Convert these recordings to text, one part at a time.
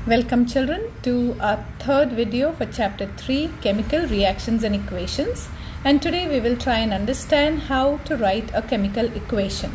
Welcome children to our third video for chapter 3 chemical reactions and equations, and today we will try and understand how to write a chemical equation.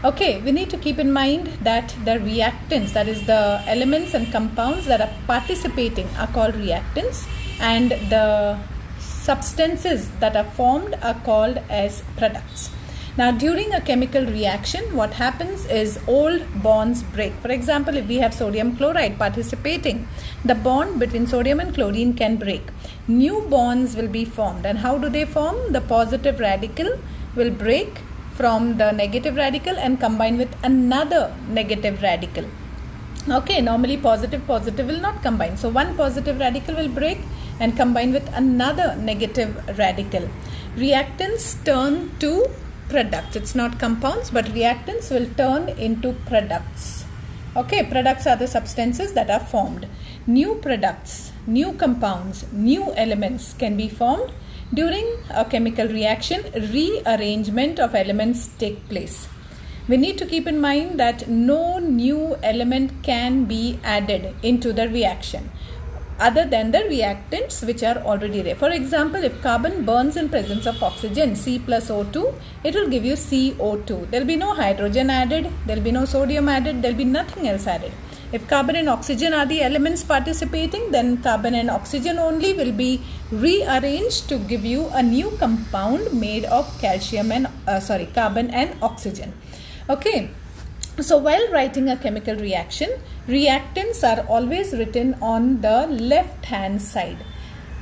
Okay, we need to keep in mind that the reactants, that is the elements and compounds that are participating, are called reactants, and the substances that are formed are called as products. Now, during a chemical reaction, what happens is old bonds break. For example, if we have sodium chloride participating, the bond between sodium and chlorine can break. New bonds will be formed. And how do they form? The positive radical will break from the negative radical and combine with another negative radical. Okay, normally positive will not combine. So, one positive radical will break and combine with another negative radical. Reactants turn to products. It's not compounds, but reactants will turn into products. Okay, products are the substances that are formed. New products, new compounds, new elements can be formed. During a chemical reaction, rearrangement of elements take place. We need to keep in mind that no new element can be added into the reaction other than the reactants which are already there. For example, if carbon burns in presence of oxygen, C plus O2, it will give you CO2. There will be no hydrogen added, there will be no sodium added, there will be nothing else added. If carbon and oxygen are the elements participating, then carbon and oxygen only will be rearranged to give you a new compound made of carbon and oxygen. Okay. So while writing a chemical reaction, reactants are always written on the left hand side.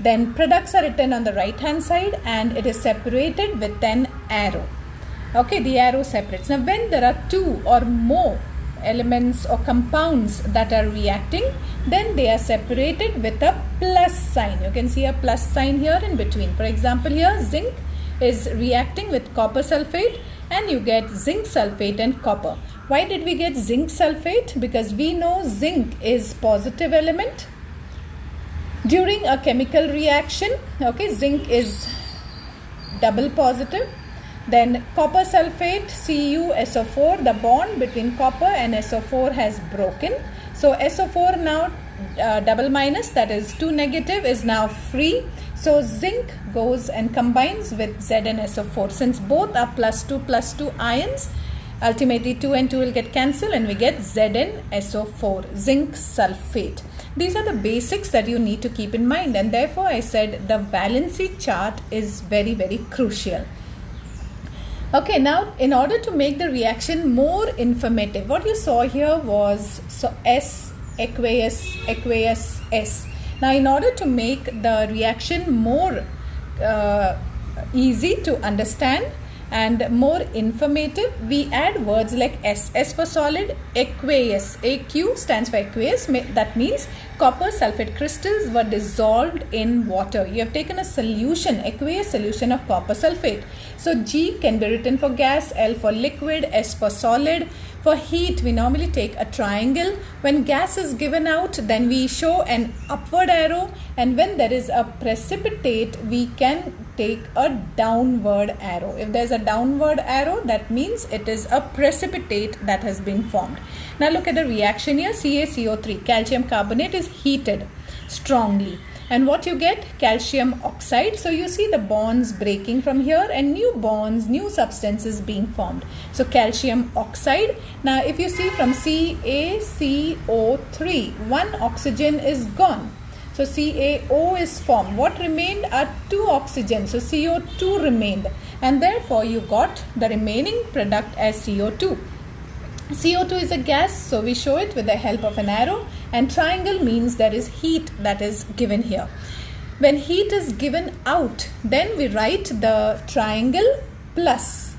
Then products are written on the right hand side, and it is separated with an arrow. Okay, the arrow separates. Now when there are two or more elements or compounds that are reacting, then they are separated with a plus sign. You can see a plus sign here in between. For example, here zinc is reacting with copper sulfate, and you get zinc sulfate and copper. Why did we get zinc sulfate? Because we know zinc is positive element. During a chemical reaction, okay, zinc is double positive. Then copper sulfate, CuSO4, the bond between copper and SO4 has broken. So SO4 now double minus, that is 2 negative, is now free. So zinc goes and combines with ZnSO4. Since both are plus 2 ions, ultimately 2 and 2 will get cancelled and we get ZnSO4, zinc sulfate. These are the basics that you need to keep in mind, and therefore I said the valency chart is very, very crucial. Okay, now in order to make the reaction more informative, what you saw here was S, aqueous, S. Now in order to make the reaction more easy to understand and more informative, we add words like S. S for solid, aqueous. AQ stands for aqueous. That means copper sulfate crystals were dissolved in water. You have taken a solution, aqueous solution of copper sulfate. So G can be written for gas, L for liquid, S for solid. For heat, we normally take a triangle. When gas is given out, then we show an upward arrow, and when there is a precipitate, we can take a downward arrow. If there is a downward arrow, that means it is a precipitate that has been formed. Now look at the reaction here. CaCO3, calcium carbonate, is heated strongly. And what you get? Calcium oxide. So you see the bonds breaking from here and new bonds, new substances being formed. So calcium oxide. Now if you see from CaCO3, one oxygen is gone. So CaO is formed. What remained are 2 oxygens. So CO2 remained. And therefore you got the remaining product as CO2. CO2 is a gas, so we show it with the help of an arrow, and triangle means there is heat that is given here. When heat is given out, then we write the triangle plus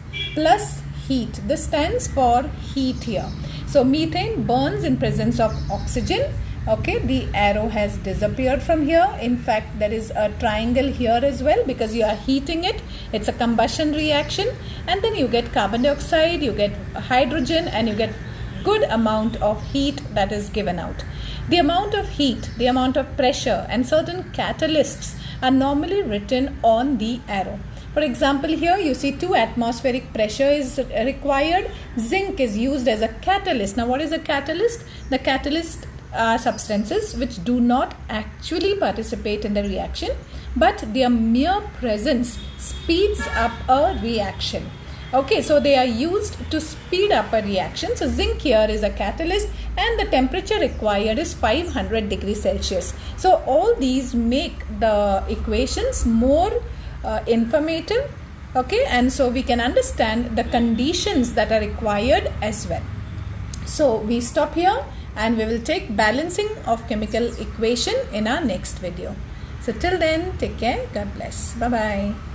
heat. This stands for heat here. So methane burns in presence of oxygen. Okay, the arrow has disappeared from here. In fact, there is a triangle here as well because you are heating it. It's a combustion reaction, and then you get carbon dioxide, you get hydrogen, and you get good amount of heat that is given out. The amount of heat, the amount of pressure, and certain catalysts are normally written on the arrow. For example, here you see 2 atmospheric pressure is required. Zinc is used as a catalyst. Now, what is a catalyst? The catalyst are substances which do not actually participate in the reaction, but their mere presence speeds up a reaction. Okay, so they are used to speed up a reaction. So zinc here is a catalyst and the temperature required is 500 degrees Celsius. So all these make the equations more informative. Okay, and so we can understand the conditions that are required as well. So we stop here and we will take balancing of chemical equation in our next video. So till then, take care. God bless. Bye-bye.